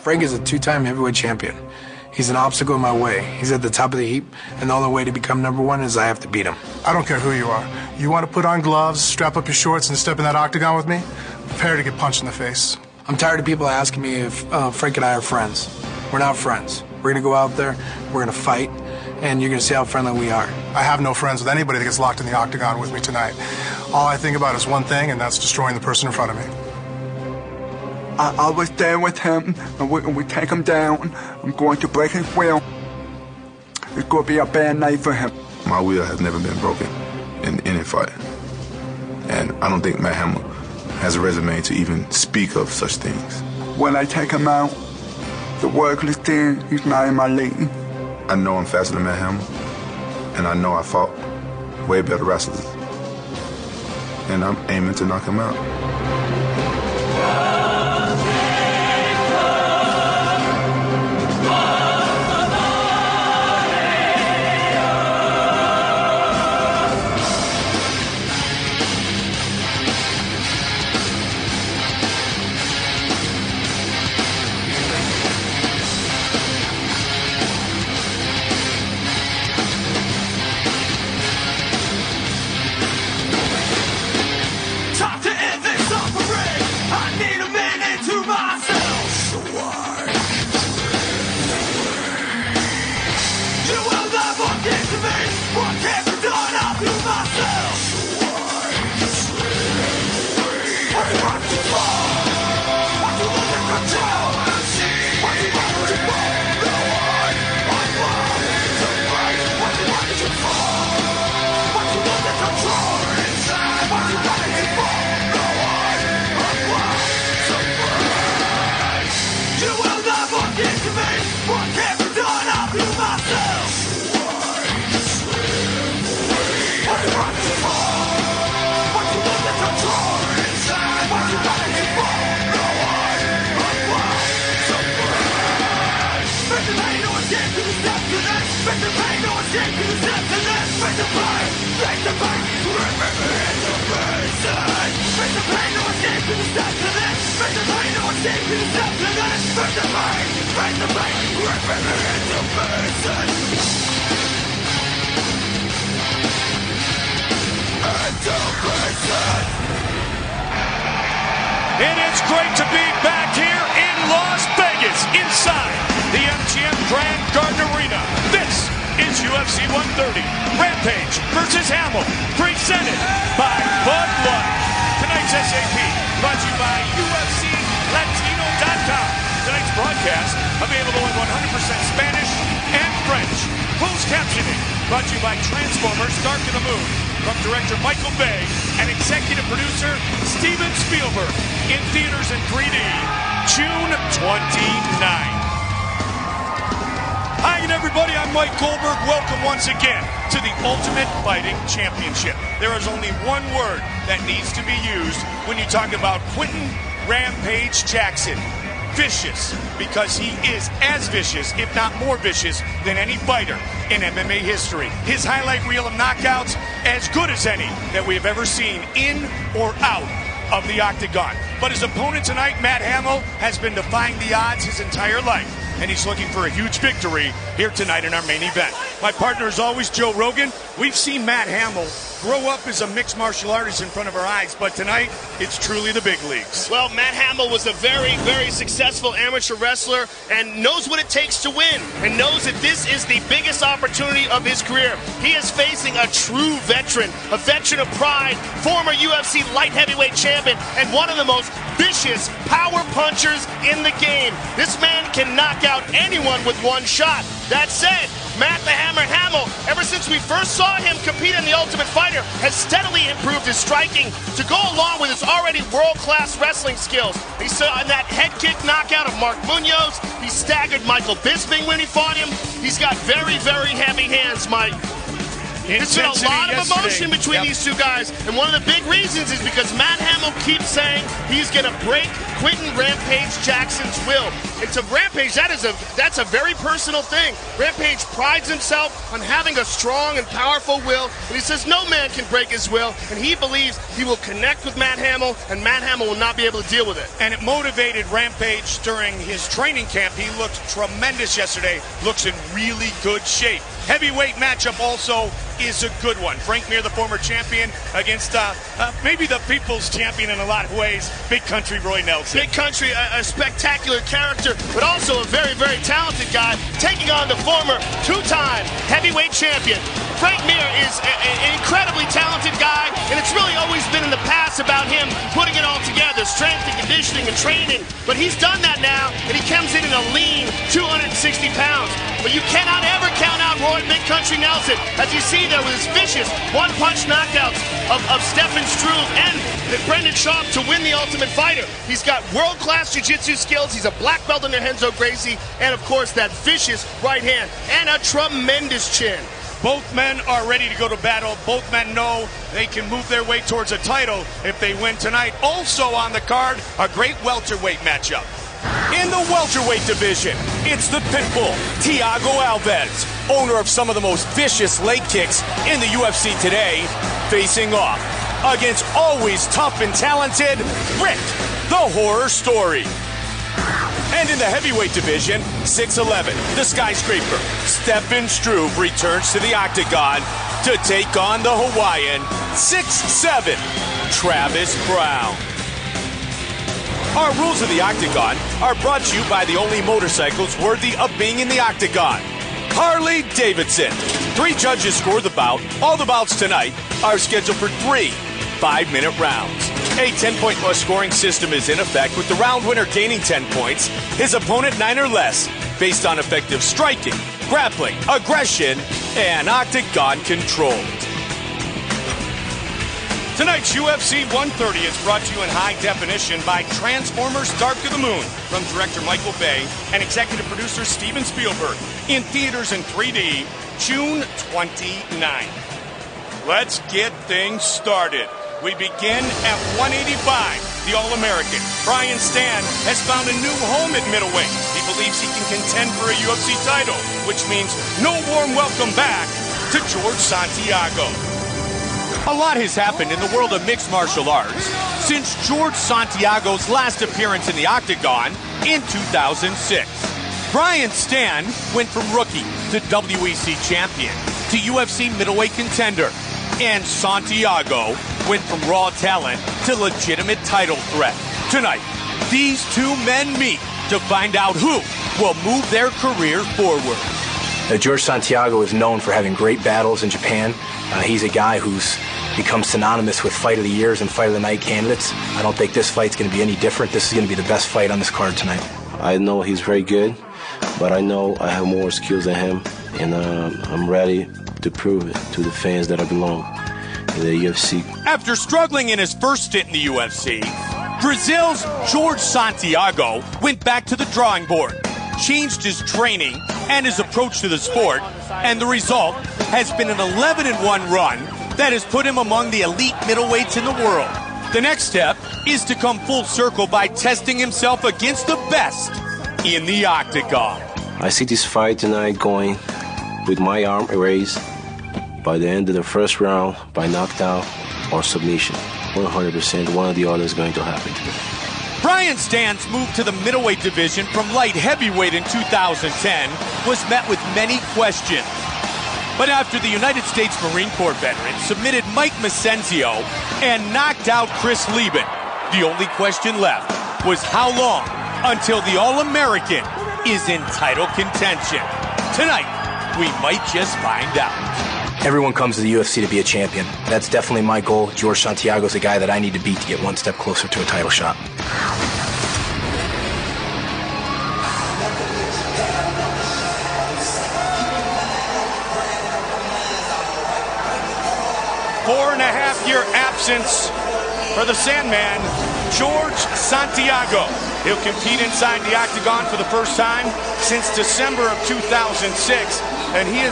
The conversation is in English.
Frank is a two-time heavyweight champion. He's an obstacle in my way. He's at the top of the heap, and the only way to become #1 is I have to beat him. I don't care who you are. You want to put on gloves, strap up your shorts, and step in that octagon with me? Prepare to get punched in the face. I'm tired of people asking me if Frank and I are friends. We're not friends. We're going to go out there, we're going to fight, and you're going to see how friendly we are. I have no friends with anybody that gets locked in the octagon with me tonight. All I think about is one thing, and that's destroying the person in front of me. I was there with him, and we take him down. I'm going to break his will. It's going to be a bad night for him. My will has never been broken in any fight. And I don't think Matt Hamill has a resume to even speak of such things. When I take him out, the workless thing, he's not in my league. I know I'm faster than Matt Hamill, and I know I fought way better wrestlers. And I'm aiming to knock him out. It is great to be back here in Las Vegas, inside the MGM Grand Garden Arena. This is UFC 130, Rampage versus Hamill, presented by Bud Light. Tonight's SAP, brought to you by UFCLatino.com. Tonight's broadcast, available in 100% Spanish and French. Closed captioning, brought to you by Transformers Dark of the Moon, from director Michael Bay and executive producer Steven Spielberg. In theaters in 3D, June 29th. Hi again, everybody. I'm Mike Goldberg. Welcome once again to the Ultimate Fighting Championship. There is only one word that needs to be used when you talk about Quentin Rampage Jackson. Vicious, because he is as vicious, if not more vicious, than any fighter in MMA history. His highlight reel of knockouts, as good as any that we have ever seen in or out of the octagon. But his opponent tonight, Matt Hamill, has been defying the odds his entire life, and he's looking for a huge victory here tonight in our main event. My partner is always Joe Rogan. We've seen Matt Hamill grow up as a mixed martial artist in front of our eyes, but tonight it's truly the big leagues. Well, Matt Hamill was a very, very successful amateur wrestler and knows what it takes to win, and knows that this is the biggest opportunity of his career. He is facing a true veteran, a veteran of pride, former UFC light heavyweight champion, and one of the most vicious power punchers in the game. This man can knock out anyone with one shot. That said, Matt the Hammer Hamill, ever since we first saw him compete in The Ultimate Fighter, has steadily improved his striking to go along with his already world-class wrestling skills. He saw that head kick knockout of Mark Munoz. He staggered Michael Bisping when he fought him. He's got very, very heavy hands, Mike. There's been a lot of emotion between these two guys, and one of the big reasons is because Matt Hamill keeps saying he's going to break Quentin Rampage Jackson's will. And to Rampage, that's a very personal thing. Rampage prides himself on having a strong and powerful will, and he says no man can break his will, and he believes he will connect with Matt Hamill, and Matt Hamill will not be able to deal with it. And it motivated Rampage during his training camp. He looked tremendous yesterday, looks in really good shape. Heavyweight matchup also is a good one. Frank Mir, the former champion, against maybe the people's champion in a lot of ways, Big Country Roy Nelson. Big Country, a spectacular character, but also a very, very talented guy, taking on the former two-time heavyweight champion. Frank Mir is an incredibly talented guy, and it's really always been in the past about him putting it all together, strength and conditioning and training. But he's done that now, and he comes in a lean 260 pounds. But you cannot ever count out Roy Big Country Nelson, as you see there with his vicious one-punch knockouts of Stephen Struve and Brendan Schaub to win the Ultimate Fighter. He's got world-class jiu-jitsu skills. He's a black belt under Renzo Gracie, and of course that vicious right hand and a tremendous chin. Both men are ready to go to battle. Both men know they can move their way towards a title if they win tonight. Also on the card, a great welterweight matchup. In the welterweight division, it's the Pitbull, Thiago Alves, owner of some of the most vicious leg kicks in the UFC today, facing off against always tough and talented Rick, the Horror Story. And in the heavyweight division, 6'11", the skyscraper, Stephen Struve returns to the octagon to take on the Hawaiian, 6'7", Travis Brown. Our rules of the octagon are brought to you by the only motorcycles worthy of being in the octagon, Harley Davidson. 3 judges score the bout. All the bouts tonight are scheduled for 3 5-minute rounds. A 10-point plus scoring system is in effect, with the round winner gaining 10 points, his opponent 9 or less, based on effective striking, grappling, aggression, and octagon control. Tonight's UFC 130 is brought to you in high definition by Transformers Dark of the Moon from director Michael Bay and executive producer Steven Spielberg, in theaters in 3D, June 29th. Let's get things started. We begin at 185, the All-American. Brian Stann has found a new home at middleweight. He believes he can contend for a UFC title, which means no warm welcome back to George Santiago. A lot has happened in the world of mixed martial arts since George Santiago's last appearance in the octagon in 2006. Brian Stann went from rookie to WEC champion to UFC middleweight contender, and Santiago went from raw talent to legitimate title threat. Tonight, these two men meet to find out who will move their career forward. George Santiago is known for having great battles in Japan. He's a guy who's become synonymous with Fight of the Years and Fight of the Night candidates. I don't think this fight's going to be any different. This is going to be the best fight on this card tonight. I know he's very good, but I know I have more skills than him, and I'm ready to prove it to the fans that I belong in the UFC. After struggling in his first stint in the UFC, Brazil's George Santiago went back to the drawing board, changed his training and his approach to the sport, and the result has been an 11-1 run that has put him among the elite middleweights in the world. The next step is to come full circle by testing himself against the best in the octagon. I see this fight tonight going with my arm raised by the end of the first round by knockdown or submission. 100% one or the other is going to happen today. Brian Stann's move to the middleweight division from light heavyweight in 2010 was met with many questions. But after the United States Marine Corps veteran submitted Mike Macenzio and knocked out Chris Lieben, the only question left was how long until the All-American is in title contention. Tonight, we might just find out. Everyone comes to the UFC to be a champion. That's definitely my goal. George Santiago's a guy that I need to beat to get one step closer to a title shot. Four-and-a-half-year absence for the Sandman, George Santiago. He'll compete inside the octagon for the first time since December of 2006, and he is